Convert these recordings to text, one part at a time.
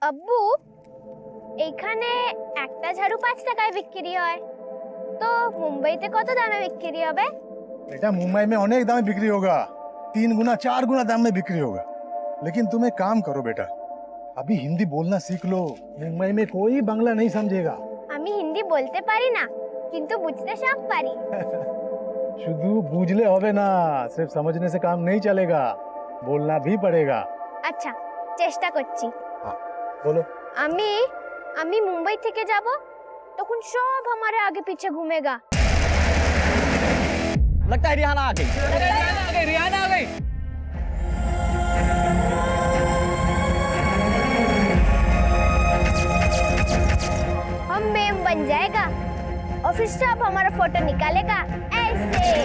আব্বু, এইখানে একটা ঝাড়ু 5 টাকায় বিক্রি হয়, তো মুম্বাইতে কত দামে বিক্রি হবে? बेटा मुंबई में अनेक दाम में बिक्री होगा, 3 गुना 4 गुना दाम में बिक्री होगा। लेकिन तुम एक काम करो बेटा, अभी हिंदी बोलना सीख लो। मुंबई में कोई बांग्ला नहीं समझेगा। আমি হিন্দি বলতে পারি না, কিন্তু বুঝতে সব পারি। শুধু বুঝলে হবে না, सिर्फ समझने से काम नहीं चलेगा, बोलना भी पड़ेगा। আচ্ছা, চেষ্টা করছি। हाँ, बोलो। আমি আমি মুম্বাই থেকে যাব, তখন সব हमारे आगे पीछे घूमेगा। लगता है रिहाना आ गई। रिहाना आ गई। हम मेम बन जाएगा और फिर सब हमारा फोटो निकालेगा ऐसे।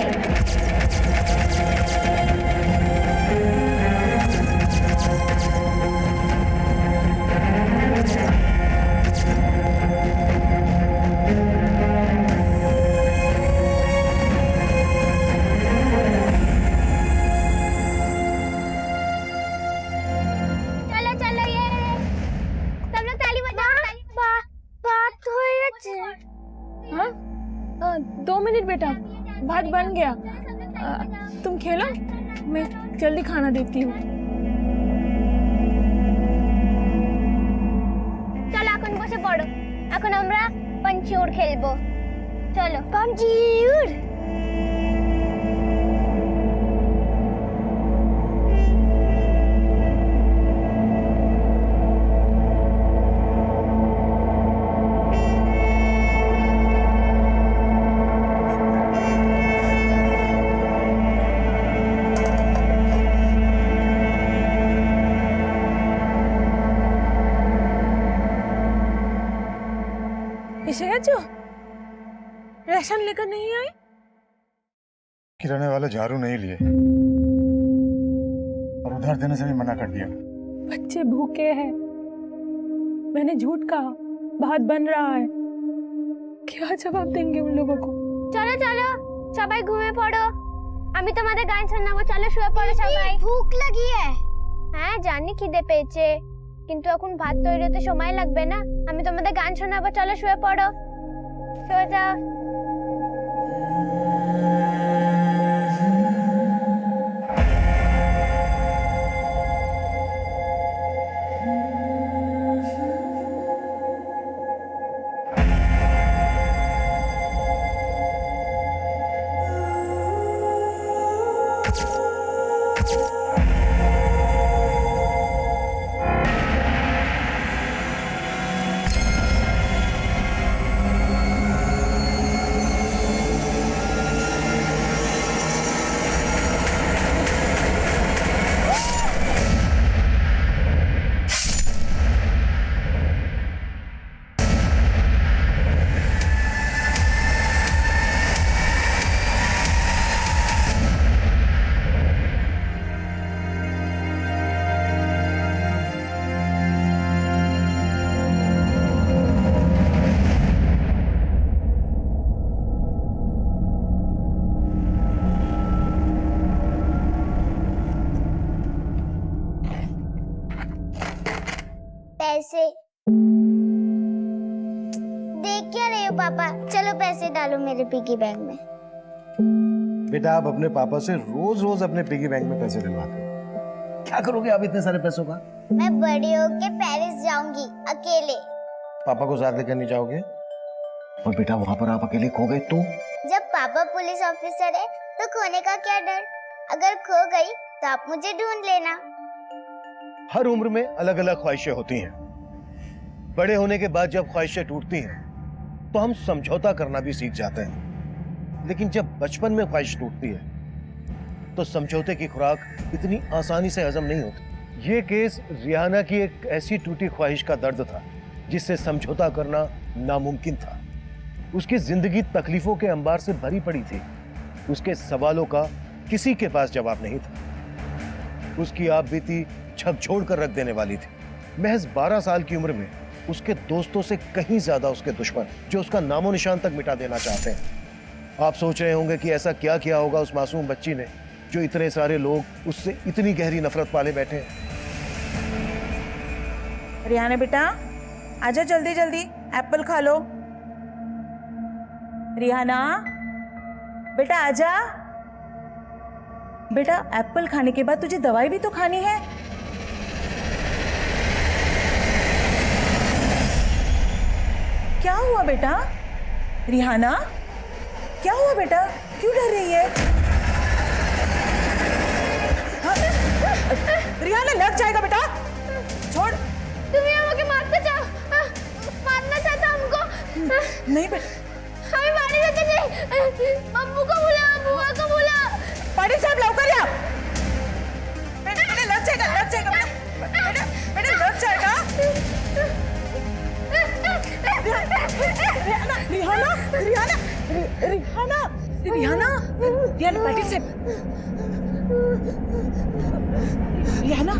चलो चलो, ये सब लोग ताली बजाओ। बात हो गई। हाँ 2 मिनट बेटा, भात बन गया। तुम खेलो, मैं जल्दी खाना देती हूँ। চলো এখন বসে পড়ো, এখন আমরা পাঞ্চিউর খেলবো। চলো পাঞ্চিউর। এসে গেছো? রেশন लेकर नहीं आई? किराने वाले झाड़ू नहीं लिए और उधार देने से भी मना कर दिया। बच्चे भूखे हैं। मैंने झूठ कहा, भात बन रहा है। क्या जवाब देंगे उन लोगों को? চলো চলো, সবাই ঘুমিয়ে পড়ো, আমি তোমাদের গান শোনাবো। চলো শুয়ে পড়ো সবাই। ভুক লাগিয়ে? হ্যাঁ জানি খিদে পেয়েছে, কিন্তু এখন ভাত তৈরি হতে সময় লাগবে না। আমি তোমাদের গান শোনাবো, চলো শুয়ে পড়ো, শুয়ে যাও। पैसे देख क्या रहे हो पापा? चलो पैसे डालो मेरे पिगी बैंक में। बेटा आप अपने पापा से रोज रोज अपने पिगी बैंक में पैसे दिलवाते हो, क्या करोगे आप इतने सारे पैसों का? मैं बड़ी होके पेरिस जाऊंगी अकेले। पापा को साथ लेकर नहीं जाओगे? और बेटा वहां पर आप अकेले खो गए तो? जब पापा पुलिस ऑफिसर है तो खोने का क्या डर? अगर खो गई तो आप मुझे ढूंढ लेना। हर उम्र में अलग अलग ख्वाहिशें होती हैं। बड़े होने के बाद जब ख्वाहिशें टूटती हैं तो हम समझौता करना भी सीख जाते हैं, लेकिन जब बचपन में ख्वाहिश टूटती है तो समझौते की खुराक इतनी आसानी से हजम नहीं होती। ये केस रिहाना की एक ऐसी टूटी ख्वाहिश का दर्द था जिससे समझौता करना नामुमकिन था। उसकी जिंदगी तकलीफों के अंबार से भरी पड़ी थी। उसके सवालों का किसी के पास जवाब नहीं था। उसकी आप बीती झकझोर कर रख देने वाली थी। महज 12 साल की उम्र में उसके दोस्तों से कहीं ज्यादा उसके दुश्मन, जो उसका नामो निशान तक मिटा देना चाहते हैं। आप सोच रहे होंगे कि ऐसा क्या किया होगा उस मासूम बच्ची ने जो इतने सारे लोग उससे इतनी गहरी नफरत पाले बैठे हैं। रिहाना बेटा आजा जल्दी जल्दी, एप्पल खा लो। रिहाना बेटा आजा। बेटा एप्पल खाने के बाद तुझे दवाई भी तो खानी है। क्या हुआ बेटा? रिहाना क्या हुआ बेटा, क्यों डर रही है? हाँ? रिहाना लग जाएगा बेटा, छोड़। तुम्ही আমাকে মারতে চাও, मारना चाहता हमको। नहीं बेटा, हमें मारने देते नहीं। अम्मू को बुला, बुआ को बुला। पाटिल साहब लवकर या। बेटा बेटा लग जाएगा, लग जाएगा बेटा, बेटा बेटा लग जाएगा। रिहाना रिहाना रिहाना रिहाना रिहाना रिहाना पाटिल साहब, रिहाना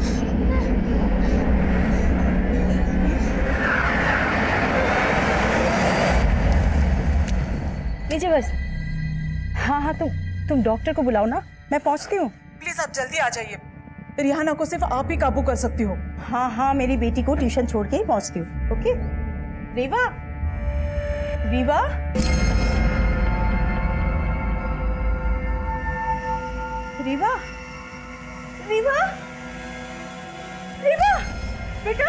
लीजिए बस। हाँ हाँ तुम डॉक्टर को बुलाओ ना, मैं पहुंचती हूँ। प्लीज आप जल्दी आ जाइए, रिहाना को सिर्फ आप ही काबू कर सकती हो। हाँ हाँ मेरी बेटी को ट्यूशन छोड़ के ही पहुंचती हूँ। ओके रीवा, रीवा रीवा रीवा रीवा बेटा।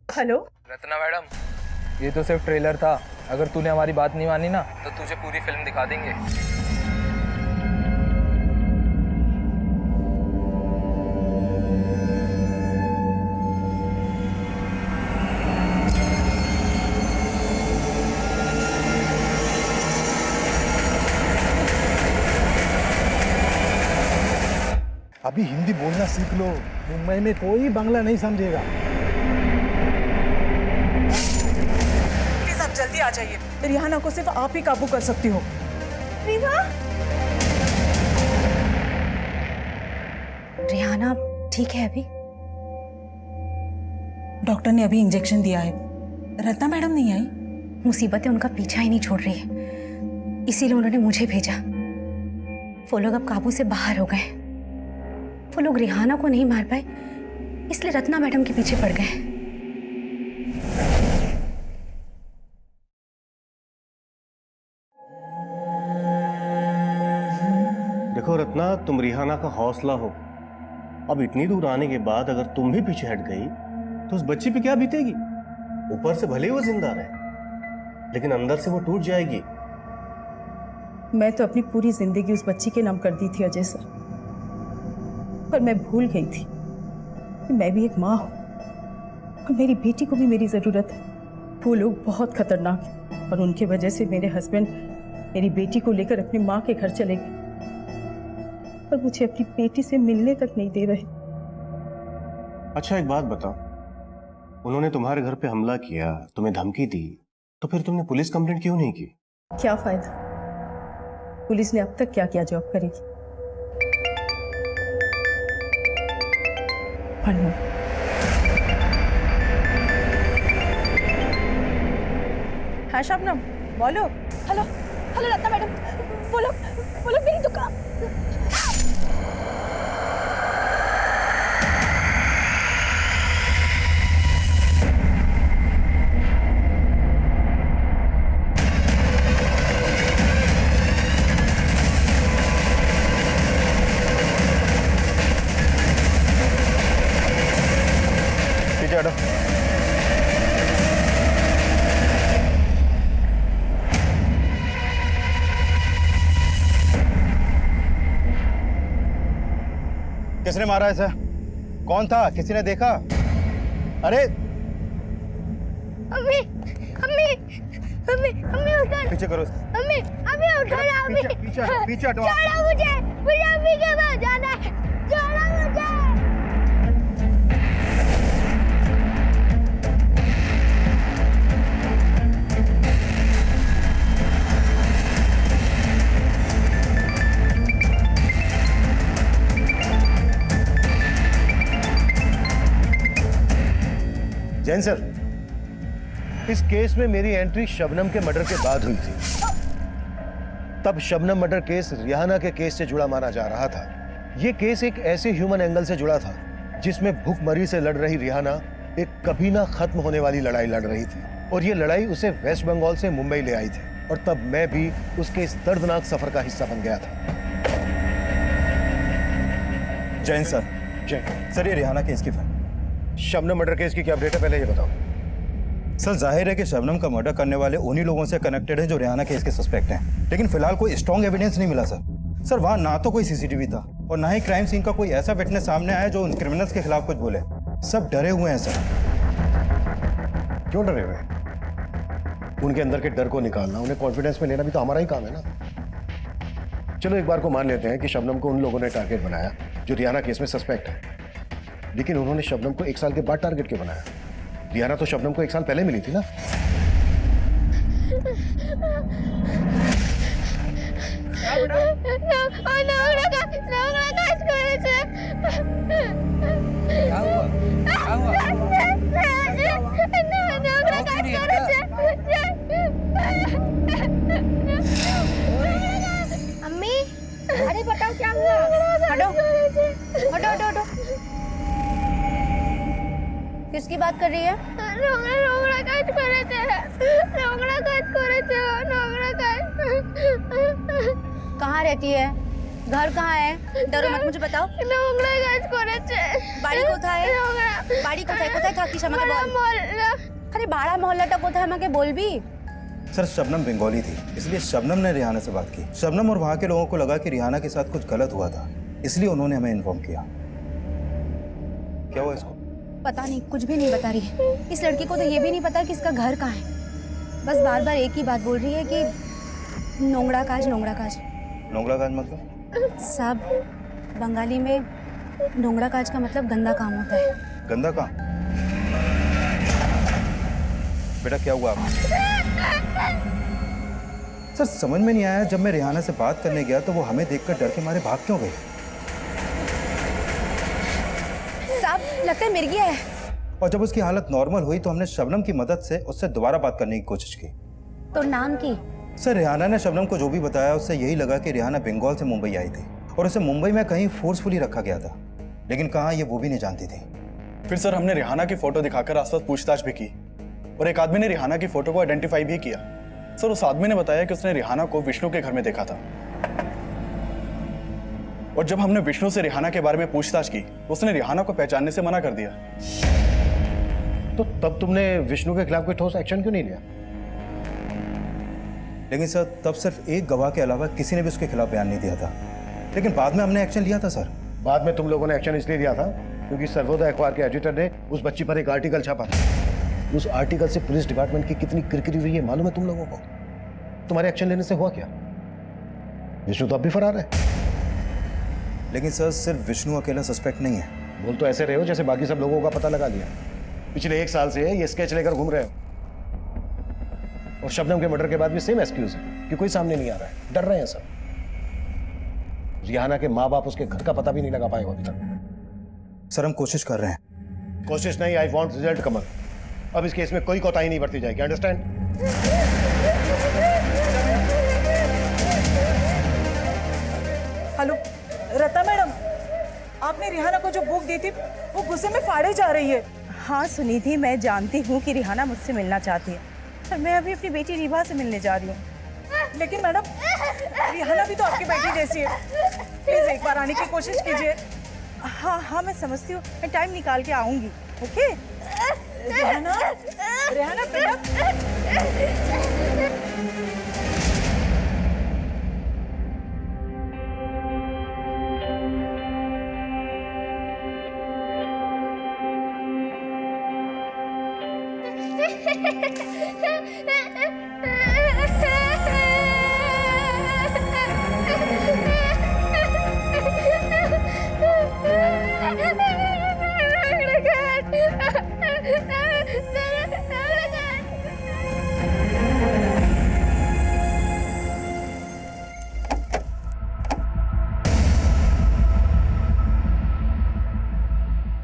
हेलो रत्ना मैडम, ये तो सिर्फ ट्रेलर था। अगर तूने हमारी बात नहीं मानी ना तो तुझे पूरी फिल्म दिखा देंगे। अभी हिंदी बोलना सीख लो, मुंबई में कोई बांग्ला नहीं समझेगा। प्लीज आप जल्दी आ जाइए, रिहाना को सिर्फ आप ही काबू कर सकती हो। रीवा रिहाना ठीक है अभी? डॉक्टर ने अभी इंजेक्शन दिया है। रत्ना मैडम नहीं आई? मुसीबतें उनका पीछा ही नहीं छोड़ रही है, इसीलिए उन्होंने मुझे भेजा। वो लोग अब काबू से बाहर हो गए। वो लोग रिहाना को नहीं मार पाए, इसलिए रत्ना मैडम के पीछे पड़ गए। देखो रत्ना, तुम रिहाना का हौसला हो। अब इतनी दूर आने के बाद अगर तुम भी पीछे हट गई तो उस बच्ची पे क्या बीतेगी? ऊपर से भले ही वो जिंदा रहे, लेकिन अंदर से वो टूट जाएगी। मैं तो अपनी पूरी जिंदगी उस बच्ची के नाम कर दी थी अजय सर, पर मैं भूल गई थी कि मैं भी एक माँ हूँ और मेरी बेटी को भी मेरी ज़रूरत है। वो लोग बहुत खतरनाक हैं और उनकी वजह से मेरे हस्बैंड मेरी बेटी को लेकर अपनी माँ के घर चले गए और मुझे अपनी बेटी से मिलने तक नहीं दे रहे। अच्छा एक बात बताओ, उन्होंने तुम्हारे घर पे हमला किया, तुम्हें धमकी दी, तो फिर तुमने पुलिस कंप्लेंट क्यों नहीं की? क्या फायदा, पुलिस ने अब तक क्या क्या जॉब करेगी। हाँ शबनम बोलो। हेलो हेलो रत्ना मैडम, बोलो बोलो मेरी दुकान। पीछे हटो। किसने मारा ऐसा? कौन था? किसी ने देखा? अरे अम्मी अम्मी अम्मी अम्मी उठो, पीछे करो। अम्मी अम्मी उठो ना अम्मी। पीछे हटो। छोड़ो मुझे, मुझे अम्मी के पास जाना है, छोड़ो मुझे। जैन सर, इस केस में मेरी एंट्री शबनम के मर्डर के बाद हुई थी। तब शबनम मर्डर केस रिहाना के केस से जुड़ा माना जा रहा था। यह केस एक ऐसे ह्यूमन एंगल से जुड़ा था जिसमें भूखमरी से लड़ रही रिहाना एक कभी ना खत्म होने वाली लड़ाई लड़ रही थी, और ये लड़ाई उसे वेस्ट बंगाल से मुंबई ले आई थी, और तब मैं भी उसके इस दर्दनाक सफर का हिस्सा बन गया था। जैन सर। जय सर, ये रिहाना केस की फाइल। शबनम मर्डर केस की क्या अपडेट है, पहले ये बताओ। सर, जाहिर है कि शबनम का मर्डर करने वाले उन्हीं लोगों से कनेक्टेड हैं जो रिहाना केस के सस्पेक्ट हैं, लेकिन फिलहाल कोई स्ट्रॉन्ग एविडेंस नहीं मिला सर। वहाँ ना तो कोई सीसीटीवी था और ना ही क्राइम सीन का कोई ऐसा विटनेस सामने आया जो उन क्रिमिनल्स के खिलाफ कुछ बोले। सब डरे हुए हैं सर। क्यों डरे हुए? उनके अंदर के डर को निकालना, उन्हें कॉन्फिडेंस में लेना भी तो हमारा ही काम है ना। चलो एक बार को मान लेते हैं कि शबनम को उन लोगों ने टारगेट बनाया जो रिहाना केस में सस्पेक्ट है, लेकिन उन्होंने शबनम को 1 साल के बाद टारगेट क्यों बनाया? रिहाना तो शबनम को 1 साल पहले मिली थी ना। अम्मी, अरे बताओ क्या हुआ? हटो हटो हटो हटो। किसकी बात कर रही है? कहाँ रहती है? घर कहाँ है? डरो मत, मुझे बताओ। বাড়ি কোথায়? বাড়ি কোথায়? কোথায় থাকিস আমাকে বল। আরে ভাড়া মহল্লাটা কোথায় আমাকে বলবি? सर, शबनम बंगाली थी, इसलिए शबनम ने रिहाना से बात की। शबनम और वहाँ के लोगों को लगा कि रिहाना के साथ कुछ गलत हुआ था, इसलिए उन्होंने हमें इन्फॉर्म किया। क्या हुआ इसको? पता नहीं, कुछ भी नहीं बता रही। इस लड़की को तो ये भी नहीं पता कि इसका घर कहाँ है। बस बार बार एक ही बात बोल रही है कि नोंगड़ा काज नोंगड़ा काज। नोंगड़ा काज मतलब? सब बंगाली में नोंगड़ा काज का मतलब गंदा काम होता है। गंदा काम? बेटा क्या हुआ आपको? सर, समझ में नहीं आया, जब मैं रिहाना से बात करने गया तो वो हमें देखकर डर के मारे भाग क्यों गई? साहब, लगता है मिर गया है। और जब उसकी हालत नॉर्मल हुई तो हमने शबनम की मदद से उससे दोबारा बात करने की कोशिश की। तो नाम की? सर, रिहाना ने शबनम को जो भी बताया उससे यही लगा कि रिहाना बंगाल से मुंबई आई थी और उसे मुंबई में कहीं फोर्सफुली रखा गया था, लेकिन कहाँ ये वो भी नहीं जानती थी। फिर सर हमने रिहाना की फोटो दिखाकर आसपास पूछताछ भी की और एक आदमी ने रिहाना की फोटो को आइडेंटिफाई भी किया। सर, उस आदमी ने बताया कि उसने रिहाना को विष्णु के घर में देखा था, और जब हमने विष्णु से रिहाना के बारे में पूछताछ की तो उसने रिहाना को पहचानने से मना कर दिया। तो तब तुमने विष्णु के खिलाफ कोई ठोस एक्शन क्यों नहीं लिया? लेकिन सर, तब सिर्फ एक गवाह के अलावा किसी ने भी उसके खिलाफ बयान नहीं दिया था, लेकिन बाद में हमने एक्शन लिया था सर। बाद में तुम लोगों ने एक्शन इसलिए लिया था क्योंकि सर्वोदय अखबार के एडिटर ने उस बच्ची पर एक आर्टिकल छापा था। उस आर्टिकल से पुलिस डिपार्टमेंट की कितनी किरकिरी हुई है मालूम है तुम लोगों को? तुम्हारे एक्शन लेने से हुआ क्या? विष्णु तो अब भी फरार है। लेकिन सर, सिर्फ विष्णु अकेला सस्पेक्ट नहीं है। बोल तो ऐसे रहे हो जैसे बाकी सब लोगों का पता लगा लिया। पिछले 1 साल से ये स्केच लेकर घूम रहे हो, और शबनम के मर्डर के बाद भी सेम एक्सक्यूज है कि कोई सामने नहीं आ रहा है, डर रहे हैं सब। रिहाना के माँ बाप उसके घर का पता भी नहीं लगा पाए अभी तक। सर, हम कोशिश कर रहे हैं। कोशिश नहीं, आई वांट रिजल्ट कमल। अब इस केस में कोई कोताही नहीं बरती जाएगी, अंडरस्टैंड? हेलो रता मैडम, आपने रिहाना को जो बुक दी थी वो गुस्से में फाड़े जा रही है। हाँ सुनिधि, मैं जानती हूँ कि रिहाना मुझसे मिलना चाहती है, पर मैं अभी अपनी बेटी रिभा से मिलने जा रही हूँ। लेकिन मैडम, रिहाना भी तो आपकी बेटी जैसी है, प्लीज एक बार आने की कोशिश कीजिए। हाँ हाँ, मैं समझती हूँ, मैं टाइम निकाल के आऊँगी। ओके? रिहाना, रिहाना बेटा।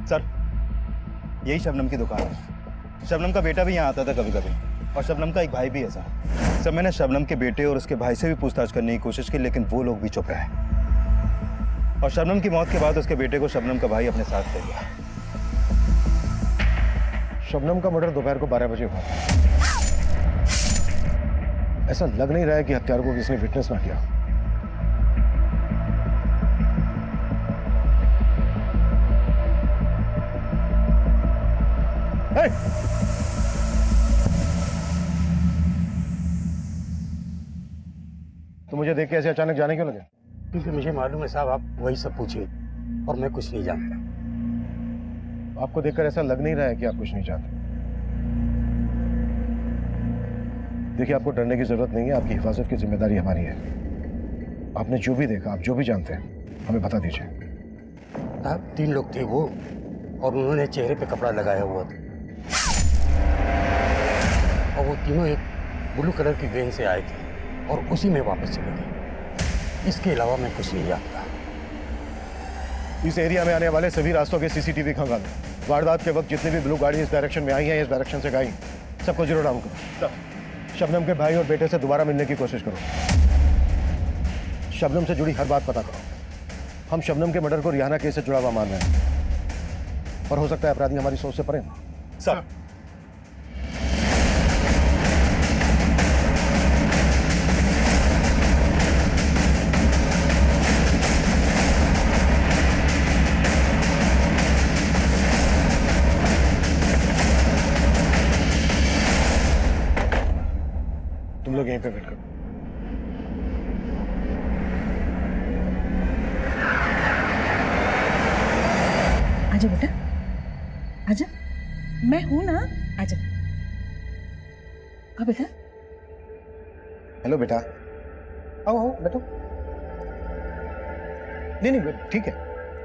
सर, यही शबनम की दुकान है। शबनम का बेटा भी यहाँ आता था कभी कभी। और शबनम का एक भाई भी है सर। सर मैंने शबनम के बेटे और उसके भाई से भी पूछताछ करने की कोशिश की, लेकिन वो लोग भी चुप रहे। और शबनम की मौत के बाद उसके बेटे को शबनम का भाई अपने साथ ले गया। शबनम का मर्डर दोपहर को 12 बजे हुआ। ऐसा लग नहीं रहा है कि हत्यारों को किसी ने विटनेस ना किया। Hey! तो मुझे देख के ऐसे अचानक जाने क्यों लगे? क्योंकि मुझे मालूम है साहब, आप वही सब पूछिए और मैं कुछ नहीं जानता। आपको देखकर ऐसा लग नहीं रहा है कि आप कुछ नहीं जानते। देखिए, आपको डरने की जरूरत नहीं है, आपकी हिफाजत की जिम्मेदारी हमारी है। आपने जो भी देखा, आप जो भी जानते हैं, हमें बता दीजिए। साहब 3 लोग थे वो, और उन्होंने चेहरे पे कपड़ा लगाया हुआ था, और वो तीनों एक ब्लू कलर की वैन से आए थे और उसी में वापस चले गए। इसके अलावा मैं कुछ नहीं जानता। इस एरिया में आने वाले सभी रास्तों के सीसीटीवी खंगाल दो। वारदात के वक्त जितनी भी ब्लू गाड़ी इस डायरेक्शन में आई है, इस डायरेक्शन से गई, सबको जीरो डाउन करो। शबनम के भाई और बेटे से दोबारा मिलने की कोशिश करो। शबनम से जुड़ी हर बात पता करो। हम शबनम के मर्डर को रिहाना केस से जुड़ा हुआ मान रहे हैं, और हो सकता है अपराधी हमारी सोच से परे। सर तुम लोग यहीं पे वेट करो। आजा बेटा, आजा, मैं हूं ना, आजा। बेटा, हेलो बेटा, आओ आओ बैठो। नहीं ठीक है,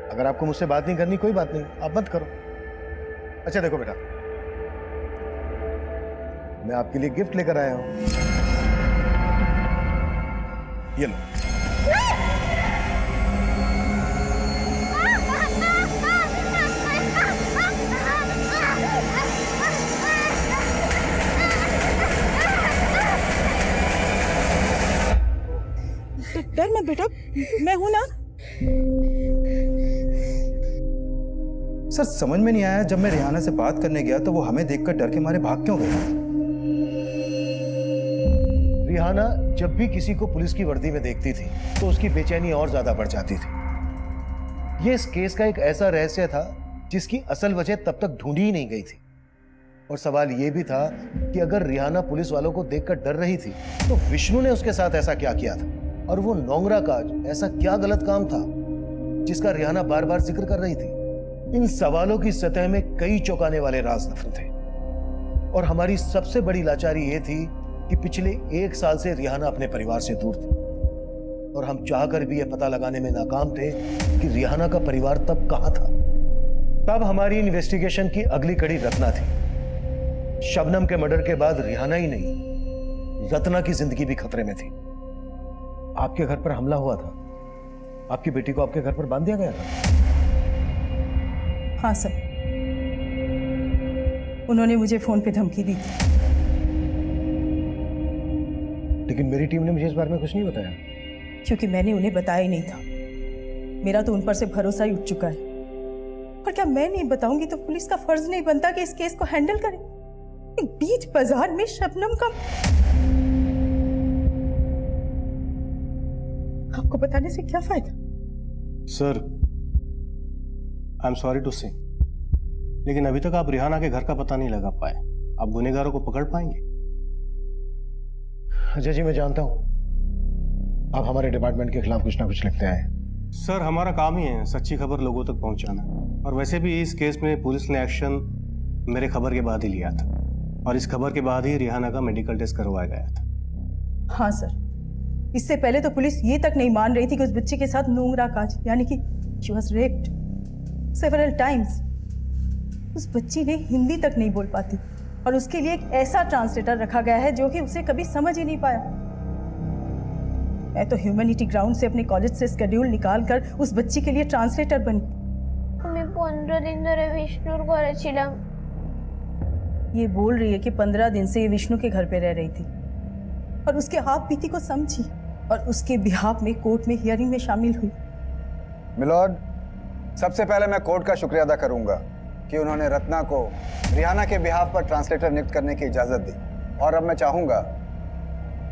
अगर आपको मुझसे बात नहीं करनी कोई बात नहीं, आप मत करो। अच्छा देखो बेटा, मैं आपके लिए गिफ्ट लेकर आया हूं। ये लो। डर मत बेटा, मैं हूं ना। सर समझ में नहीं आया, जब मैं रिहाना से बात करने गया तो वो हमें देखकर डर के मारे भाग क्यों गई? रिहाना जब भी किसी को पुलिस की वर्दी में देखती थी तो उसकी बेचैनी और ज्यादा बढ़ जाती थी। ये इस केस का एक ऐसा रहस्य था जिसकी असल वजह तब तक ढूंढी ही नहीं गई थी। और सवाल यह भी था कि अगर रिहाना पुलिस वालों को देखकर डर रही थी तो विष्णु ने उसके साथ ऐसा क्या किया था, और वो नोंगरा काज ऐसा क्या गलत काम था जिसका रिहाना बार बार जिक्र कर रही थी। इन सवालों की सतह में कई चौंकाने वाले राज दफन थे, और हमारी सबसे बड़ी लाचारी यह थी कि पिछले 1 साल से रिहाना अपने परिवार से दूर थी, और हम चाहकर भी यह पता लगाने में नाकाम थे कि रिहाना का परिवार तब कहां था। तब हमारी इन्वेस्टिगेशन की अगली कड़ी रत्ना थी। शबनम के मर्डर के बाद रिहाना ही नहीं, रत्ना की जिंदगी भी खतरे में थी। आपके घर पर हमला हुआ था, आपकी बेटी को आपके घर पर बांध दिया गया था। हाँ सर, उन्होंने मुझे फोन पे धमकी दी थी। लेकिन मेरी टीम ने मुझे इस बारे में कुछ नहीं बताया। क्योंकि मैंने उन्हें बताया ही नहीं था। मेरा तो उन पर से भरोसा ही उठ चुका है। और क्या मैं नहीं बताऊंगी तो पुलिस का फर्ज नहीं बनता कि इस केस को हैंडल करे? बीच बाजार में शबनम का, आपको बताने से क्या फायदा? Sir, I am sorry to say, लेकिन अभी तक आप रिहाना के घर का पता नहीं लगा पाए। आप गुनहगारों को पकड़ पाएंगे? अजय जी, मैं जानता हूं आप हमारे डिपार्टमेंट के खिलाफ कुछ ना कुछ लिखते आए। सर, हमारा काम ही है सच्ची खबर लोगों तक पहुंचाना, और वैसे भी इस केस में पुलिस ने एक्शन मेरे खबर के बाद ही लिया था, और इस खबर के बाद ही रिहाना का मेडिकल टेस्ट करवाया गया था। हाँ सर, इससे पहले तो पुलिस ये तक नहीं मान रही थी कि उस बच्चे के साथ नोंगरा काज, यानी कि she was raped several times. उस बच्ची ने हिंदी तक नहीं बोल पाती, और उसके लिए एक ऐसा ट्रांसलेटर रखा गया है जो कि उसे कभी समझ ही नहीं पाया। मैं तो ह्यूमैनिटी ग्राउंड से अपने कॉलेज से स्केड्यूल निकाल कर उस बच्ची के लिए ट्रांसलेटर बनी। আমি 15 দিন ধরে বিষ্ণুর ঘরে ছিলাম। ये बोल रही है कि 15 दिन से ये विष्णु के घर पे रह रही थी और उसके हाथ बीती को समझी और उसके बिहाफ में कोर्ट में हियरिंग में शामिल हुई। मिलॉर्ड, सबसे पहले मैं कोर्ट का शुक्रिया अदा करूंगा कि उन्होंने रत्ना को रिहाना के बिहाफ पर ट्रांसलेटर नियुक्त करने की इजाज़त दी। और अब मैं चाहूंगा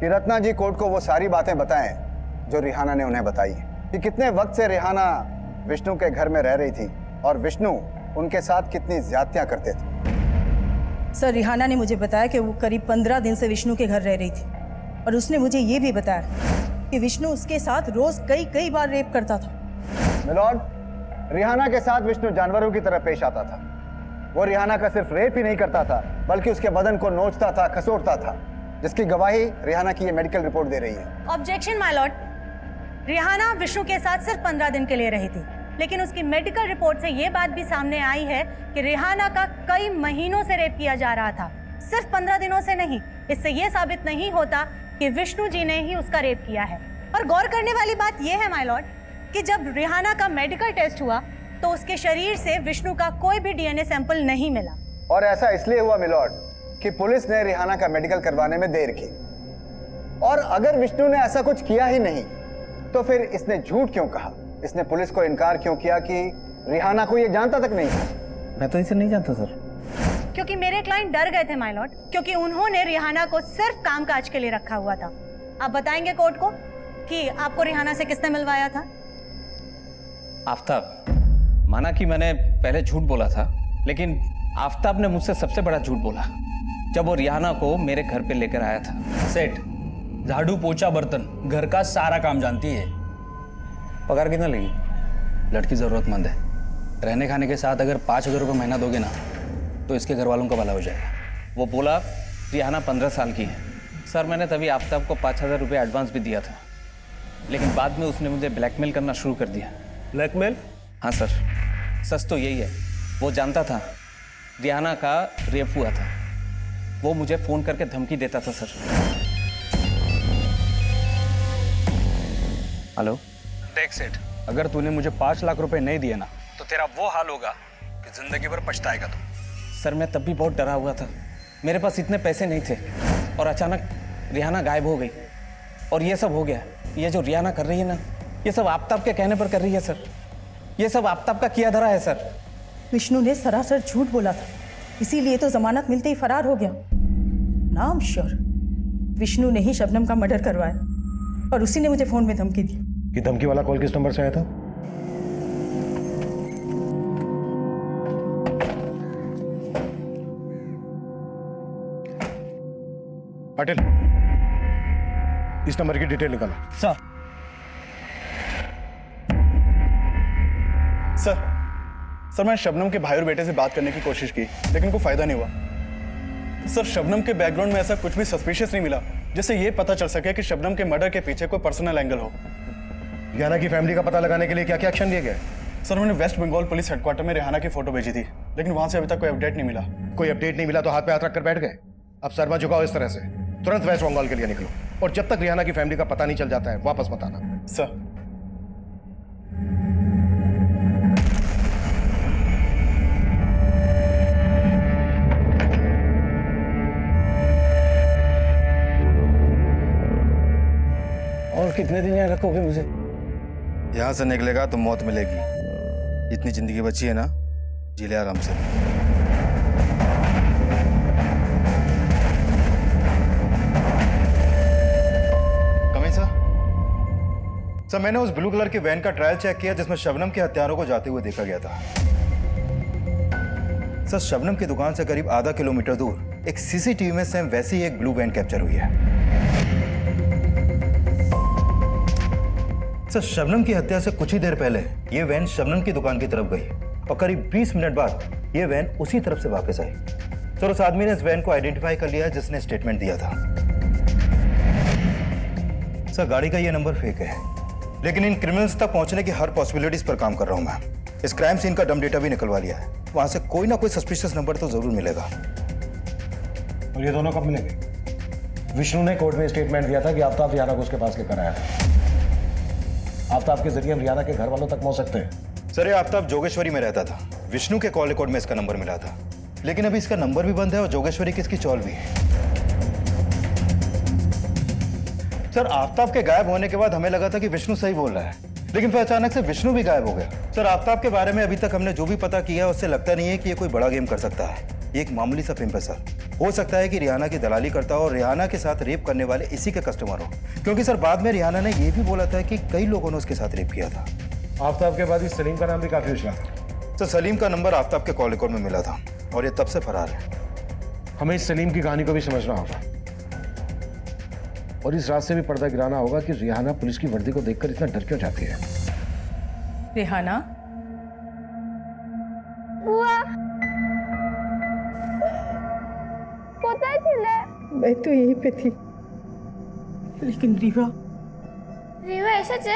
कि रत्ना जी कोर्ट को वो सारी बातें बताएं जो रिहाना ने उन्हें बताई कि कितने वक्त से रिहाना विष्णु के घर में रह रही थी और विष्णु उनके साथ कितनी ज्यादतियां करते थे। सर, रिहाना ने मुझे बताया कि वो करीब 15 दिन से विष्णु के घर रह रही थी और उसने मुझे ये भी बताया कि विष्णु उसके साथ रोज कई बार रेप करता था। मिलॉर्ड, रिहाना के साथ विष्णु जानवरों की तरह पेश आता था। वो रिहाना का सिर्फ रेप ही नहीं करता था बल्कि उसके बदन को नोचता था, खसोटता था, जिसकी गवाही रिहाना की ये मेडिकल रिपोर्ट दे रही है। Objection my lord, Rihana Vishnu के साथ सिर्फ 15 दिन के लिए रही थी, लेकिन उसकी मेडिकल रिपोर्ट से ये बात भी सामने आई है कि रिहाना का कई महीनों से रेप किया जा रहा था, सिर्फ 15 दिनों से नहीं। इससे ये साबित नहीं होता कि विष्णु जी ने ही उसका रेप किया है। और गौर करने वाली बात यह है माय लॉर्ड कि जब रिहाना का मेडिकल टेस्ट हुआ तो उसके शरीर से विष्णु का कोई भी डीएनए सैंपल नहीं मिला। और ऐसा इसलिए हुआ मिलॉर्ड कि पुलिस ने रिहाना का मेडिकल करवाने में देर की। और अगर विष्णु ने ऐसा कुछ किया ही नहीं तो फिर इसने झूठ क्यों कहा? इसने पुलिस को इनकार क्यों किया कि रिहाना को ये जानता तक नहीं था? मैं तो इसे नहीं जानता सर। क्योंकि मेरे क्लाइंट डर गए थे माय लॉर्ड, क्योंकि उन्होंने रिहाना को सिर्फ कामकाज के लिए रखा हुआ था। आप बताएंगे कोर्ट को कि आपको रिहाना से किसने मिलवाया था? आफ्ताब। माना कि मैंने पहले झूठ बोला था, लेकिन आफ्ताब ने मुझसे सबसे बड़ा झूठ बोला जब वो रिहाना को मेरे घर पे लेकर आया था। सेठ, झाड़ू पोछा बर्तन घर का सारा काम जानती है। पगार कितना लेगी? लड़की जरूरतमंद है। रहने खाने के साथ अगर 5,000 रुपये महीना दोगे ना तो इसके घर वालों का भला हो जाएगा। वो बोला रिहाना 15 साल की है। सर, मैंने तभी आफ्ताब को 5,000 रुपये एडवांस भी दिया था, लेकिन बाद में उसने मुझे ब्लैकमेल करना शुरू कर दिया। ब्लैकमेल? हाँ सर, सच तो यही है। वो जानता था रिहाना का रेप हुआ था। वो मुझे फ़ोन करके धमकी देता था सर। हेलो। देख सेठ, अगर तूने मुझे 5 लाख रुपए नहीं दिए ना तो तेरा वो हाल होगा कि जिंदगी भर पछताएगा तू। सर, मैं तब भी बहुत डरा हुआ था। मेरे पास इतने पैसे नहीं थे और अचानक रिहाना गायब हो गई और ये सब हो गया। ये जो रिहाना कर रही है ना, ये सब आफ्ताब के कहने पर कर रही है सर। ये सब आफ्ताब का किया धरा है सर। विष्णु ने सरासर झूठ बोला था, इसीलिए तो जमानत मिलते ही फरार हो गया। नाम श्योर विष्णु ने ही शबनम का मर्डर करवाया और उसी ने मुझे फोन में धमकी दी। कि धमकी वाला कॉल किस नंबर से आया था? पाटिल, इस नंबर की डिटेल निकालो। सर, मैंने शबनम के भाई और बेटे से बात करने की कोशिश की, लेकिन कोई फायदा नहीं हुआ। सर, शबनम के बैकग्राउंड में ऐसा कुछ भी सस्पिशियस नहीं मिला जिससे ये पता चल सके कि शबनम के मर्डर के पीछे कोई पर्सनल एंगल हो। रिहाना की फैमिली का पता लगाने के लिए क्या क्या एक्शन लिए गए? सर, मैंने वेस्ट बंगाल पुलिस हेडक्वार्टर में रिहाना की फोटो भेजी थी, लेकिन वहां से अभी तक कोई अपडेट नहीं मिला। कोई अपडेट नहीं मिला तो हाथ पे हाथ रखकर बैठ गए? अब सरमा झुकाओ इस तरह से, तुरंत वेस्ट बंगाल के लिए निकलो और जब तक रिहाना की फैमिली का पता नहीं चल जाता है वापस मत आना। सर। और कितने दिन यहाँ रखोगे मुझे? यहाँ से निकलेगा तो मौत मिलेगी। इतनी जिंदगी बची है ना, जी ले आराम से। कमिंग सर, मैंने उस ब्लू कलर की वैन का ट्रायल चेक किया जिसमें शबनम के हत्यारों को जाते हुए देखा गया था। सर, शबनम की दुकान से करीब आधा किलोमीटर दूर एक सीसीटीवी में सेम वैसी ही एक ब्लू वैन कैप्चर हुई है। सर, शबनम की हत्या से कुछ ही देर पहले ये वैन शबनम की दुकान की तरफ गई और करीब 20 मिनट बाद ये वैन उसी तरफ से वापस आई। सर, उस आदमी ने इस वैन को आइडेंटिफाई कर लिया जिसने स्टेटमेंट दिया था। सर, गाड़ी का ये नंबर फेक है, लेकिन इन क्रिमिनल्स तक पहुंचने की हर पॉसिबिलिटीज पर काम कर रहा हूं मैं। इस क्राइम सीन का डम डेटा भी निकलवा लिया है, वहां से कोई ना कोई सस्पिशियस नंबर तो जरूर मिलेगा। और ये दोनों कब मिलेंगे? विष्णु ने कोर्ट में स्टेटमेंट दिया था कि आफ्ताब रिहाना को उसके पास लेकर आया था। आफ्ताब के जरिए हम रिहाना के घर वालों तक पहुंच सकते हैं। सर, ये आफ्ताब जोगेश्वरी में रहता था। विष्णु के कॉल रिकॉर्ड में इसका नंबर मिला था। लेकिन अभी इसका नंबर भी बंद है और जोगेश्वरी की इसकी चौल भी है। सर आफ्ताब के गायब होने के बाद हमें लगा था कि विष्णु सही बोल रहा है, लेकिन फिर अचानक से विष्णु भी गायब हो गया। सर आफ्ताब के बारे में अभी तक हमने जो भी पता किया उससे लगता नहीं है कि ये कोई बड़ा गेम कर सकता है। ये एक मामूली सा पिंप है सर। हो सकता है कि रिहाना की दलाली करता हो और रिहाना के साथ रेप करने वाले इसी के कस्टमर हो, क्योंकि सर बाद में रिहाना ने यह भी बोला था कि कई लोगों ने उसके साथ रेप किया था। आफ्ताब के बाद इस सलीम का नाम भी काफी उछला था। सर सलीम का नंबर आफ्ताब के कॉल रिकॉर्ड में मिला था और ये तब से फरार है। हमें इस सलीम की कहानी को भी समझना होगा और इस रात से भी पर्दा गिराना होगा कि रिहाना पुलिस की वर्दी को देखकर इतना डर क्यों जाती है। रेहाना, बुआ कोথায় ছিলে? मैं तो यहीं पे थी, लेकिन रीवा রিভা এসেছে?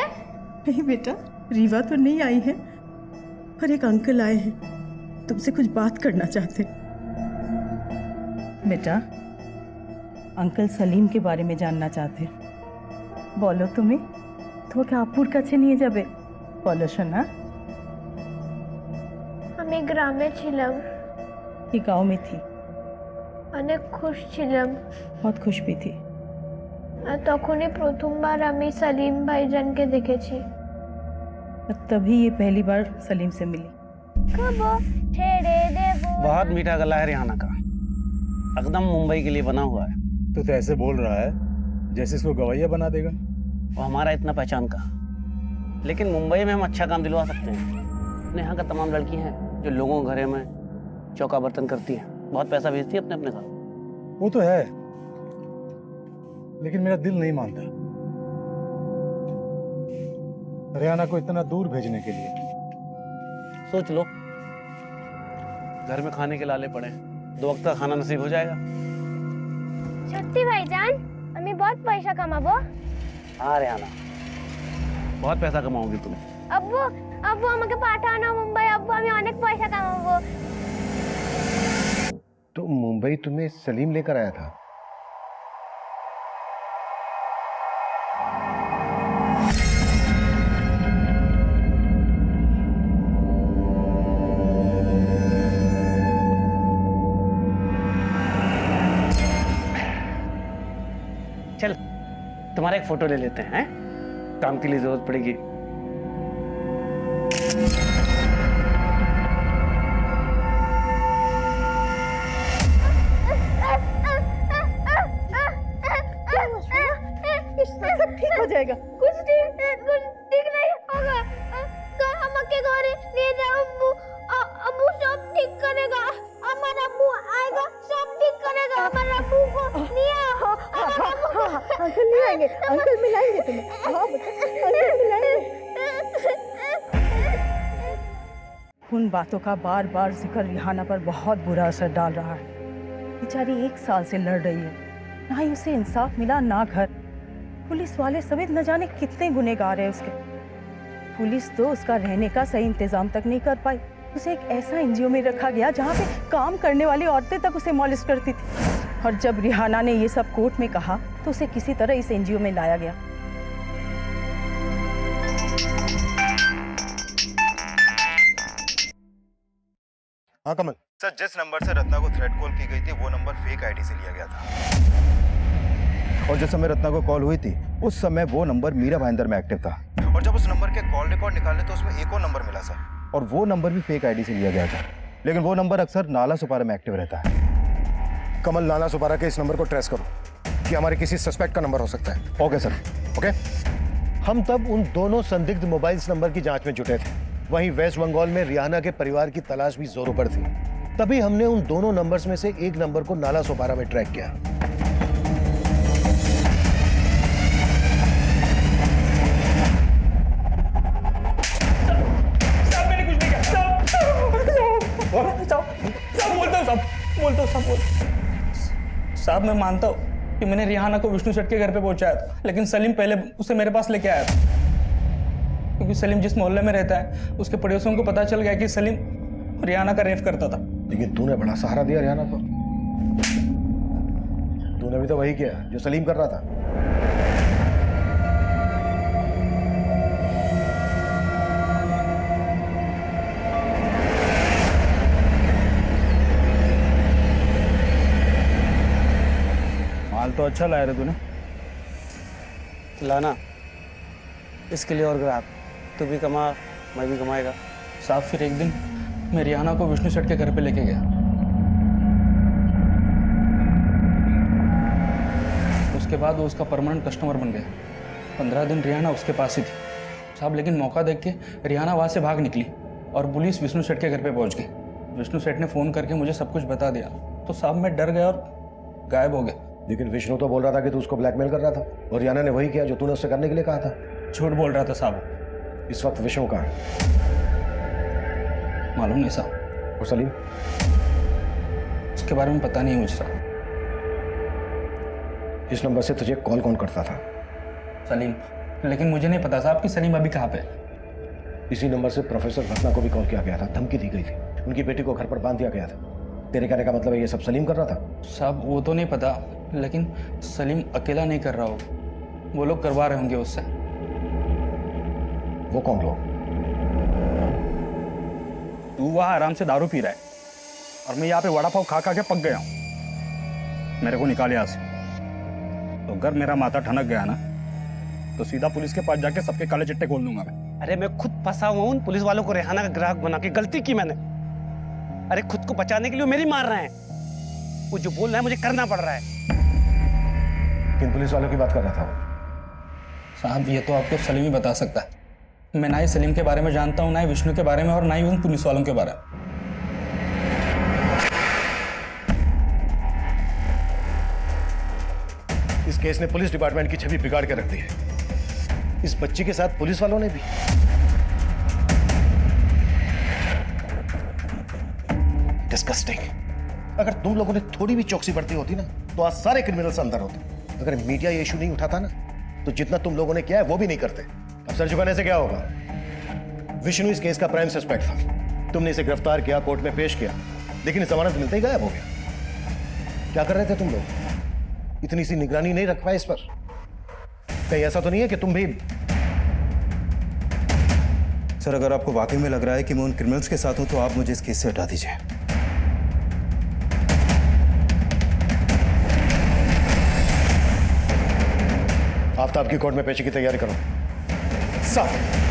नहीं बेटा, रीवा तो नहीं आई है, पर एक अंकल आए हैं, तुमसे कुछ बात करना चाहते हैं। बेटा, अंकल सलीम के बारे में जानना चाहते हैं। बोलो तुम्हें তোমাকে আপুর কাছে নিয়ে যাবে, বলো শোনা। আমি গ্রামে ছিলাম, ये गांव में थी, অনেক খুশ ছিলাম। बहुत खुश भी थी। আর তখনই প্রথমবার আমি সালিম ভাইজানকে দেখেছি। और तभी ये पहली बार सलीम से मिली। খাবো ছেড়ে দেব। बहुत मीठा गला है रिहाना का, एकदम मुंबई के लिए बना हुआ है। तो ऐसे बोल रहा है जैसे इसको गवैया बना देगा। वो हमारा इतना पहचान का, लेकिन मुंबई में हम अच्छा काम दिलवा सकते हैं। अपने यहाँ का तमाम लड़की हैं जो लोगों के घरे में चौका बर्तन करती हैं, बहुत पैसा भेजती है अपने अपने घर। वो तो है, लेकिन मेरा दिल नहीं मानता रिहाना को इतना दूर भेजने के लिए। सोच लो, घर में खाने के लाले पड़े हैं, 2 वक्त का खाना नसीब हो जाएगा। সত্যি ভাইজান আমি বহুত পয়সা কামাবো। हाँ रिहाना, बहुत पैसा कमाओगी तुम। আব্বু আব্বু আমাকে পাঠাও না মুম্বাই, আব্বু আমি অনেক পয়সা কামাবো। तो मुंबई तुम्हें सलीम लेकर आया था? चल तुम्हारा एक फोटो ले लेते हैं, काम के लिए जरूरत पड़ेगी। सब ठीक हो जाएगा। कुछ ठीक नहीं होगा। আমাকে ঘরে নিয়ে যাও আব্বু, আব্বু সব ঠিক করেगा। আমার আব্বু आएगा, सब ठीक करेगा। আমার আব্বू को নিয়ে आओ। अंकल ले आएंगे, अंकल मिलाएंगे तुम्हें। हाँ बेटा, अंकल मिलाएंगे। उन बातों का बार बार जिक्र रिहाना पर बहुत बुरा असर डाल रहा है। बेचारी 1 साल से लड़ रही है, ना ही उसे इंसाफ मिला ना घर। पुलिस वाले समेत न जाने कितने गुनहगार हैं उसके। पुलिस तो उसका रहने का सही इंतजाम तक नहीं कर पाई। उसे एक ऐसा एनजीओ में रखा गया जहाँ पे काम करने वाली औरतें तक उसे मॉलिश करती थी। और जब रिहाना ने ये सब कोर्ट में कहा तो उसे किसी तरह इस एनजीओ में लाया गया। हाँ कमल सर, जिस नंबर से रत्ना को थ्रेट कॉल की गई थी वो नंबर फेक आईडी से लिया गया था, और जिस समय रत्ना को कॉल हुई थी उस समय वो नंबर मीरा भाईंदर में एक्टिव था। और जब उस नंबर के कॉल रिकॉर्ड निकाले तो उसमें एक और नंबर मिला सर, और वो नंबर भी फेक आईडी से लिया गया था, लेकिन वो नंबर अक्सर नाला सुपारा में एक्टिव रहता है। कमल, नाला सुपारा के इस नंबर को ट्रेस करो कि हमारे किसी सस्पेक्ट का नंबर हो सकता है। Okay sir. ओके। हम तब उन दोनों संदिग्ध मोबाइल्स नंबर की जांच में जुटे थे। वहीं वेस्ट बंगाल में रिहाना के परिवार की तलाश भी जोरों पर थी। तभी हमने उन दोनों नंबर्स में से एक नंबर को नाला सुपारा में ट्रैक किया। साहब मैं मानता हूँ कि मैंने रिहाना को विष्णु शेट्टी के घर पे पहुंचाया था, लेकिन सलीम पहले उसे मेरे पास लेके आया था, क्योंकि सलीम जिस मोहल्ले में रहता है उसके पड़ोसियों को पता चल गया कि सलीम रिहाना का रेप करता था। लेकिन तूने बड़ा सहारा दिया रिहाना को। तूने भी तो वही किया जो सलीम कर रहा था। तो अच्छा लाया रे तूने। लाना इसके लिए और ग्राहक, तू भी कमा मैं भी कमाएगा। साहब फिर एक दिन मैं रिहाना को विष्णु सेठ के घर पे लेके गया। उसके बाद वो उसका परमानेंट कस्टमर बन गया। 15 दिन रिहाना उसके पास ही थी साहब, लेकिन मौका देख के रिहाना वहाँ से भाग निकली और पुलिस विष्णु सेठ के घर पे पहुँच गई। विष्णु सेठ ने फ़ोन करके मुझे सब कुछ बता दिया, तो साहब मैं डर गया और गायब हो गया। लेकिन विष्णु तो बोल रहा था कि तू उसको ब्लैकमेल कर रहा था, और रियाना ने वही किया जो तूने उससे करने के लिए कहा था। झूठ बोल रहा था साहब। इस वक्त विष्णु कहाँ है? मालूम नहीं साहब। और सलीम? उसके बारे में पता नहीं मुझे साहब। इस नंबर से तुझे कॉल कौन करता था? सलीम, लेकिन मुझे नहीं पता साहब कि सलीम अभी कहाँ पे। इसी नंबर से प्रोफेसर रत्ना को भी कॉल किया गया था, धमकी दी गई थी, उनकी बेटी को घर पर बांध दिया गया था। तेरे कहने का मतलब है ये सब सलीम कर रहा था? साहब वो तो नहीं पता, लेकिन सलीम अकेला नहीं कर रहा हो, वो लोग करवा रहे होंगे उससे। वो कौन लोग? तू वहाँ आराम से दारू पी रहा है और मैं यहाँ पे वड़ा पाव खा खा के पक गया हूँ। मेरे को निकाल यहाँ से। तो अगर मेरा माथा ठनक गया ना तो सीधा पुलिस के पास जाके सबके काले चिट्टे खोल दूंगा मैं। अरे मैं खुद फंसा हुआ हूँ उन पुलिस वालों को रिहाना का ग्राहक बना के। गलती की मैंने। अरे खुद को बचाने के लिए मेरी मार रहे हैं। वो जो बोल रहा है मुझे करना पड़ रहा है। किन पुलिस वालों की बात कर रहा था? साहब ये तो आपको सलीम ही बता सकता है। मैं ना ही सलीम के बारे में जानता हूँ, ना ही विष्णु के बारे में, और ना ही उन पुलिस वालों के बारे में। इस केस ने पुलिस डिपार्टमेंट की छवि बिगाड़ के रख दी है। इस बच्ची के साथ पुलिस वालों ने भी। डिस्गस्टिंग। अगर तुम लोगों ने थोड़ी भी चौकसी बरती होती ना तो आज सारे क्रिमिनल्स अंदर होते। अगर मीडिया ये इशू नहीं उठाता ना तो जितना तुम लोगों ने किया है वो भी नहीं करते। अब सर झुकाने से क्या होगा? विष्णु इस केस का प्राइम सस्पेक्ट था। तुमने इसे गिरफ्तार किया, कोर्ट में पेश किया, लेकिन जमानत मिलते ही गायब हो गया। क्या कर रहे थे तुम लोग? इतनी सी निगरानी नहीं रख पाए इस पर? कहीं ऐसा तो नहीं है कि तुम भी? सर अगर आपको वाकई में लग रहा है कि मैं उन क्रिमिनल्स के साथ हूं तो आप मुझे इस केस से हटा दीजिए। आफ्ताब की कोर्ट में पेशी की तैयारी करो। सर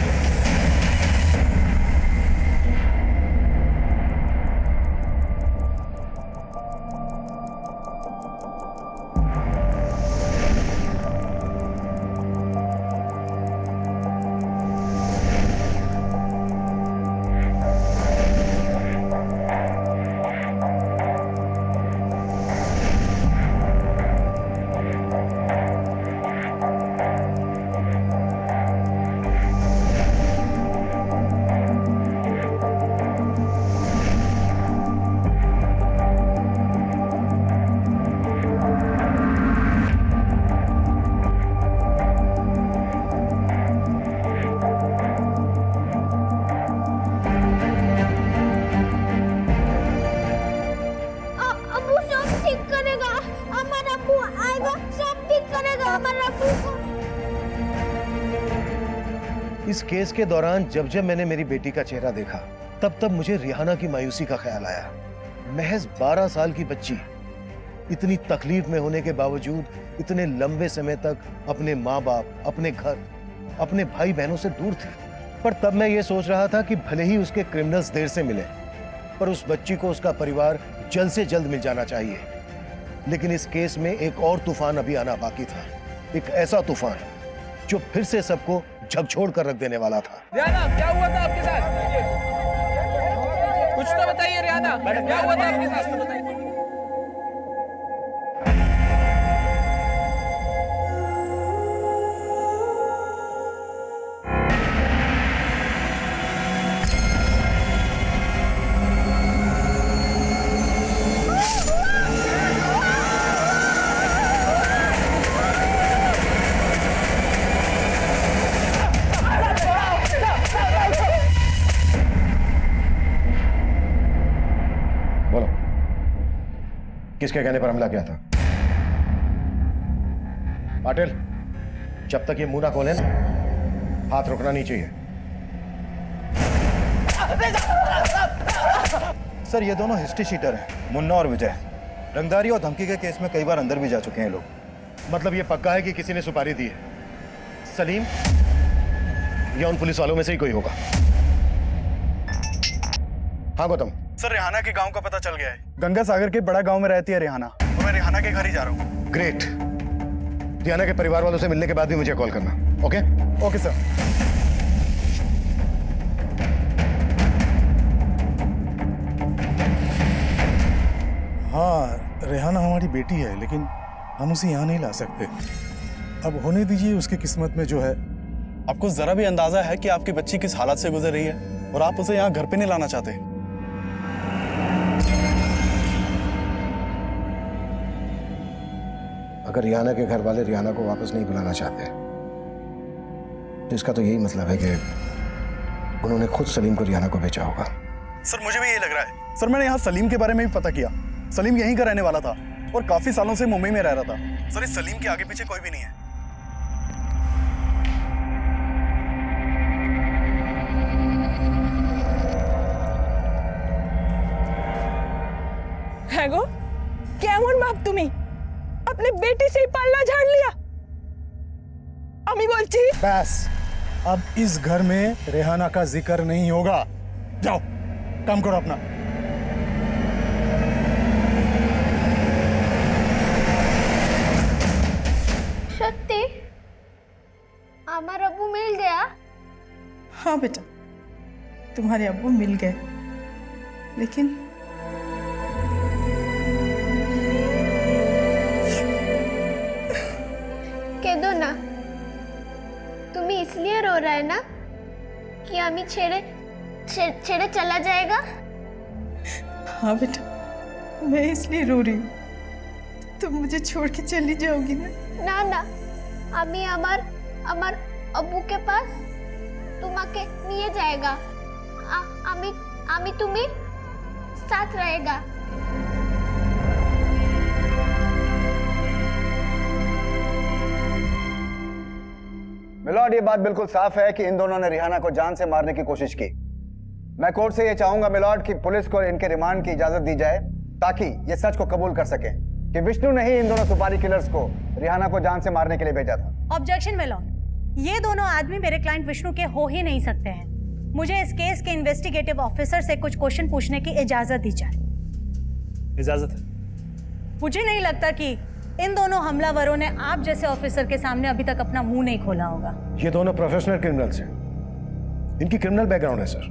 इस केस के दौरान जब जब मैंने मेरी बेटी का चेहरा देखा तब तब मुझे रिहाना की मायूसी का ख्याल आया। महज 12 साल की बच्ची इतनी तकलीफ में होने के बावजूद इतने लंबे समय तक अपने माँ बाप, अपने घर, अपने भाई बहनों से दूर थी। पर तब मैं ये सोच रहा था कि भले ही उसके क्रिमिनल्स देर से मिले, पर उस बच्ची को उसका परिवार जल्द से जल्द मिल जाना चाहिए। लेकिन इस केस में एक और तूफान अभी आना बाकी था, एक ऐसा तूफान जो फिर से सबको झकझोर कर रख देने वाला था। रिहाना, क्या हुआ था आपके साथ? कुछ तो बताइए रिहाना, क्या हुआ था आपके साथ? किसके कहने पर हमला किया था? पाटिल, जब तक ये मुंह ना खोले ना, हाथ रुकना नहीं चाहिए। सर ये दोनों हिस्ट्री शीटर हैं, मुन्ना और विजय। रंगदारी और धमकी के केस में कई बार अंदर भी जा चुके हैं लोग। मतलब ये पक्का है कि किसी ने सुपारी दी है? सलीम या उन पुलिस वालों में से ही कोई होगा। हाँ गौतम। सर रेहाना के गांव का पता चल गया है। गंगा सागर के बड़ा गांव में रहती है रेहाना, और मैं रेहाना के घर ही जा रहा हूँ। ग्रेट। रियाना के परिवार वालों से मिलने के बाद भी मुझे कॉल करना। ओके? Okay sir. हाँ, रेहाना हमारी बेटी है, लेकिन हम उसे यहाँ नहीं ला सकते। अब होने दीजिए उसकी किस्मत में जो है। आपको जरा भी अंदाजा है कि आपकी बच्ची किस हालत से गुजर रही है, और आप उसे यहाँ घर पे नहीं लाना चाहते? अगर रियाना के घर वाले रियाना को वापस नहीं बुलाना चाहते तो इसका तो यही मतलब है कि उन्होंने खुद सलीम को रियाना को बेचा होगा। सर मुझे भी यही लग रहा है। सर मैंने यहाँ सलीम के बारे में भी पता किया। सलीम यहीं का रहने वाला था और काफी सालों से मुंबई में रह रहा था। सर इस सलीम के आगे पीछे कोई भी नहीं है। হ্যাঁ গো, কেমন বাপ তুমি? अपने बेटी से ही पालना झाड़ लिया। अमी बोलची बस अब इस घर में रेहाना का जिक्र नहीं होगा। जाओ काम करो अपना। सत्य हमारा अब्बू मिल गया? हाँ बेटा, तुम्हारे अब्बू मिल गए, लेकिन कह दो ना, तुम्हें इसलिए रो रहा है ना कि अमी छेड़े चला जाएगा? हाँ बेटा, मैं इसलिए रो रही हूँ। तुम मुझे छोड़ के चली जाओगी ना? ना ना, अमी अमर अब्बू के पास तुम्हाके निये जाएगा। अमी तुम्हें साथ रहेगा। मिलॉर्ड, ये बात बिल्कुल साफ है कि इन दोनों ने रिहाना को जान से मारने की कोशिश की। मैं कोर्ट से ये चाहूंगा मिलॉर्ड कि पुलिस को इनके रिमांड की इजाजत दी जाए ताकि ये सच को कबूल कर सके कि विष्णु ने ही इन दोनों सुपारी किलर्स को रिहाना को जान से मारने के लिए भेजा था। ऑब्जेक्शन मिलॉर्ड, ये दोनों आदमी मेरे क्लाइंट विष्णु के हो ही नहीं सकते हैं। मुझे इस केस के इन्वेस्टिगेटिव ऑफिसर से कुछ क्वेश्चन पूछने की इजाजत दी जाए। इजाजत है। मुझे नहीं लगता कि इन दोनों हमलावरों ने आप जैसे ऑफिसर के सामने अभी तक अपना मुंह नहीं खोला होगा। ये दोनों प्रोफेशनल क्रिमिनल्स हैं। इनकी क्रिमिनल बैकग्राउंड है सर।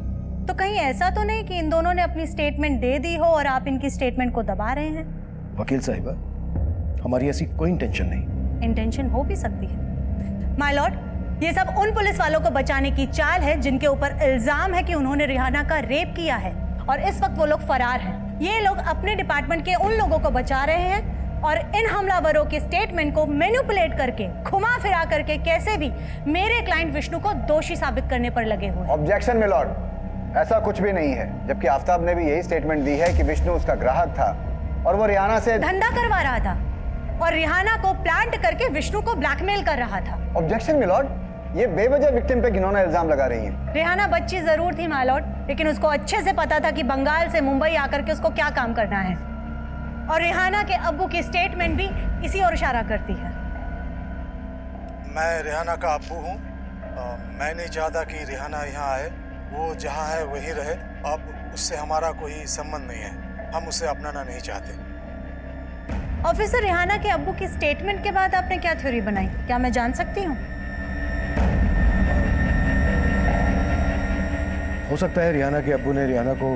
तो कहीं ऐसा तो नहीं कि इन दोनों ने अपनी स्टेटमेंट दे दी हो और आप इनकी स्टेटमेंट को दबा रहे हैं? वकील साहिबा, हमारी ऐसी कोई इंटेंशन नहीं। इंटेंशन हो भी सकती है माय लॉर्ड। ये सब उन पुलिस वालों को बचाने की चाल है जिनके ऊपर इल्जाम है कि उन्होंने रिहाना का रेप किया है, और इस वक्त वो लोग फरार हैं। ये लोग अपने डिपार्टमेंट के उन लोगों को बचा रहे हैं और इन हमलावरों के स्टेटमेंट को मैनिपुलेट करके, घुमा फिरा करके कैसे भी मेरे क्लाइंट विष्णु को दोषी साबित करने पर लगे हुए। ऑब्जेक्शन मिलॉर्ड, ऐसा कुछ भी नहीं है। जबकि आफ्ताब ने भी यही स्टेटमेंट दी है कि विष्णु उसका ग्राहक था और वो रिहाना से धंधा करवा रहा था और रिहाना को प्लांट करके विष्णु को ब्लैकमेल कर रहा था। ऑब्जेक्शन मिलॉर्ड, ये बेवजह विक्टिम पे घिनौना इल्जाम लगा रही है। रिहाना बच्ची जरूर थी माय लॉर्ड, लेकिन उसको अच्छे से पता था कि बंगाल से मुंबई आकर के उसको क्या काम करना है, और रिहाना के अब्बू की स्टेटमेंट भी इसी ओर इशारा करती है। मैं रिहाना का अब्बू हूँ। मैं नहीं चाहता कि रिहाना यहाँ आए। वो जहाँ है वहीं रहे। अब उससे हमारा कोई संबंध नहीं है। हम उसे अपनाना नहीं चाहते। ऑफिसर, रिहाना के अब्बू की स्टेटमेंट के बाद आपने क्या थ्योरी बनाई, क्या मैं जान सकती हूँ? हो सकता है रिहाना के अब्बू ने रिहाना को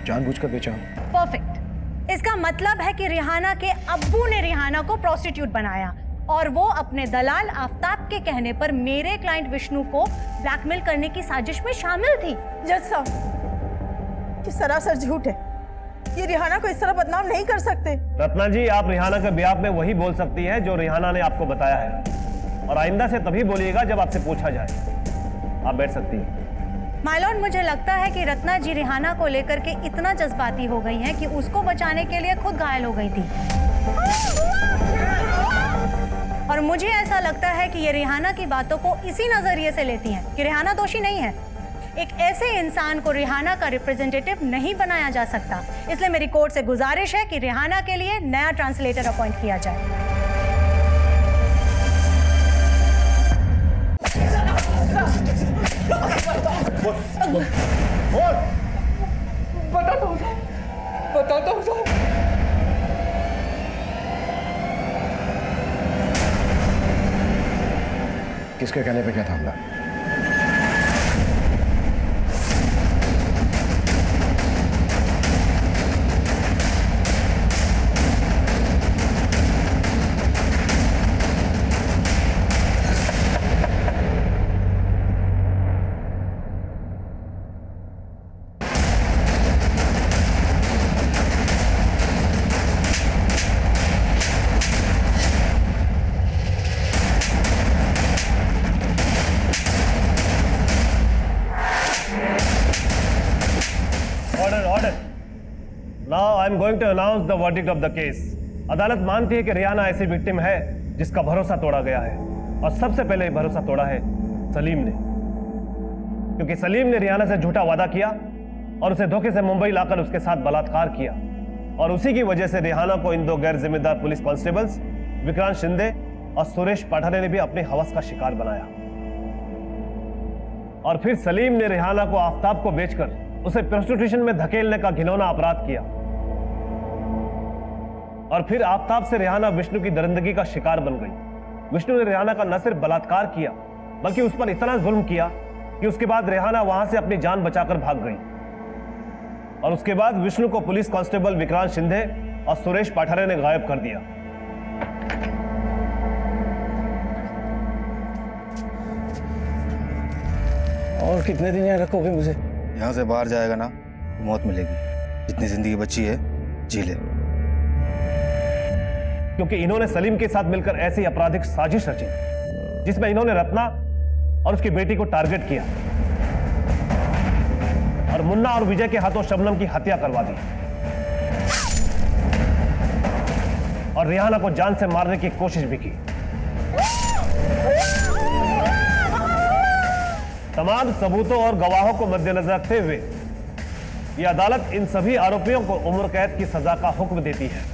जानबूझकर बेचा हो। परफेक्ट। इसका मतलब है कि रिहाना के अब्बू ने रिहाना को प्रोस्टिट्यूट बनाया और वो अपने दलाल आफ्ताब के कहने पर मेरे क्लाइंट विष्णु को ब्लैकमेल करने की साजिश में शामिल थी। जज साहब, ये सरासर झूठ है। ये रिहाना को इस तरह बदनाम नहीं कर सकते। रत्ना जी, आप रिहाना के ब्याह में वही बोल सकती हैं जो रिहाना ने आपको बताया है, और आइंदा से तभी बोलिएगा जब आपसे पूछा जाए। आप बैठ सकती हैं। माय लॉर्ड, मुझे लगता है कि रत्ना जी रिहाना को लेकर के इतना जज्बाती हो गई हैं कि उसको बचाने के लिए खुद घायल हो गई थी, और मुझे ऐसा लगता है कि ये रिहाना की बातों को इसी नजरिए से लेती हैं कि रिहाना दोषी नहीं है। एक ऐसे इंसान को रिहाना का रिप्रेजेंटेटिव नहीं बनाया जा सकता, इसलिए मेरी कोर्ट से गुजारिश है कि रिहाना के लिए नया ट्रांसलेटर अपॉइंट किया जाए। किसके कहने पे क्या था हमला? Order order. Now I am going to announce the verdict of the case. अदालत मानती है कि रियाना ऐसी विक्टिम है जिसका भरोसा तोड़ा गया है, और सबसे पहले ये भरोसा तोड़ा है सलीम ने, क्योंकि सलीम ने रियाना से झूठा वादा किया और उसे धोखे से मुंबई लाकर उसके साथ बलात्कार किया, और उसी की वजह से रियाना को इन दो गैर जिम्मेदार पुलिस कांस्टेबल्स विक्रांत शिंदे और सुरेश पाठारे ने भी अपनी हवस का शिकार बनाया। और फिर सलीम ने रिहाना को आफताब को बेचकर उसे प्रोस्टिट्यूशन में धकेलने का घिनौना अपराध किया, और फिर आफताब से रिहाना विष्णु की दरिंदगी का शिकार बन गई। विष्णु ने रिहाना का न सिर्फ बलात्कार किया बल्कि उस पर इतना जुल्म किया कि उसके बाद रिहाना वहां से अपनी जान बचाकर भाग गई, और उसके बाद विष्णु को पुलिस कांस्टेबल विक्रांत शिंदे और सुरेश पाठारे ने गायब कर दिया। और कितने दिन यहाँ रखोगे मुझे? यहाँ से बाहर जाएगा ना तो मौत मिलेगी। जितनी जिंदगी बची है जी ले। क्योंकि इन्होंने सलीम के साथ मिलकर ऐसी आपराधिक साजिश रची जिसमें इन्होंने रत्ना और उसकी बेटी को टारगेट किया और मुन्ना और विजय के हाथों शबनम की हत्या करवा दी, और रिहाना को जान से मारने की कोशिश भी की। तमाम सबूतों और गवाहों को मद्देनजर रखते हुए यह अदालत इन सभी आरोपियों को उम्र कैद की सजा का हुक्म देती है।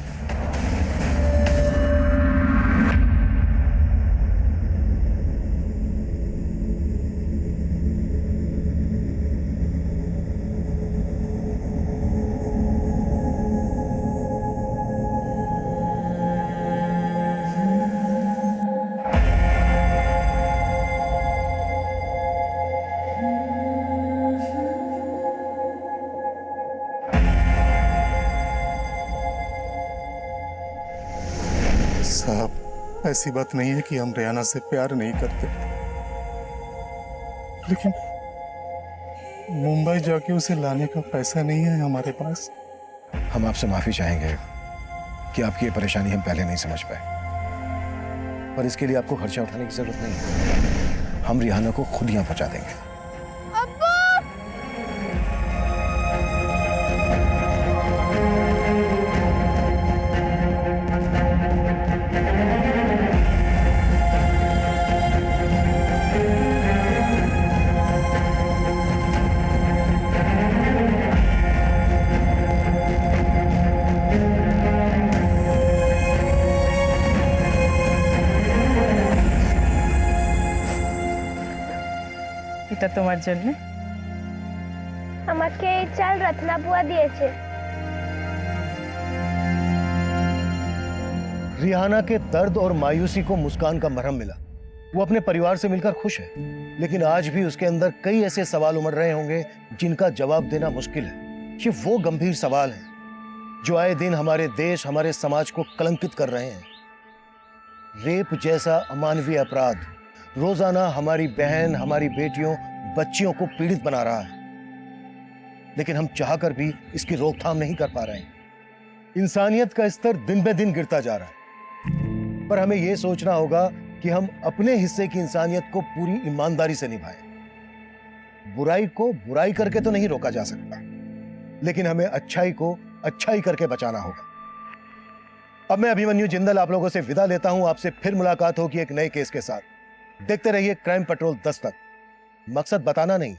साहब, ऐसी बात नहीं है कि हम रियाना से प्यार नहीं करते, लेकिन मुंबई जाके उसे लाने का पैसा नहीं है हमारे पास। हम आपसे माफी चाहेंगे कि आपकी ये परेशानी हम पहले नहीं समझ पाए, पर इसके लिए आपको खर्चा उठाने की जरूरत नहीं है। हम रिहाना को खुद यहाँ पहुंचा देंगे। এটা তোমার জন্য। আমাকে এই চাল রত্না বুয়া দিয়েছে। रिहाना के दर्द और मायूसी को मुस्कान का मरहम मिला। वो अपने परिवार से मिलकर खुश है, लेकिन आज भी उसके अंदर कई ऐसे सवाल उमड़ रहे होंगे जिनका जवाब देना मुश्किल है। ये वो गंभीर सवाल हैं जो आए दिन हमारे देश, हमारे समाज को कलंकित कर रहे हैं। रेप जैसा अमानवीय अपराध रोजाना हमारी बहन, हमारी बेटियों, बच्चियों को पीड़ित बना रहा है, लेकिन हम चाहकर भी इसकी रोकथाम नहीं कर पा रहे हैं। इंसानियत का स्तर दिन ब दिन गिरता जा रहा है, पर हमें यह सोचना होगा कि हम अपने हिस्से की इंसानियत को पूरी ईमानदारी से निभाएं। बुराई को बुराई करके तो नहीं रोका जा सकता, लेकिन हमें अच्छाई को अच्छाई करके बचाना होगा। अब मैं अभिमन्यु जिंदल आप लोगों से विदा लेता हूं। आपसे फिर मुलाकात होगी एक नए केस के साथ। देखते रहिए क्राइम पेट्रोल 10 तक। मकसद बताना नहीं,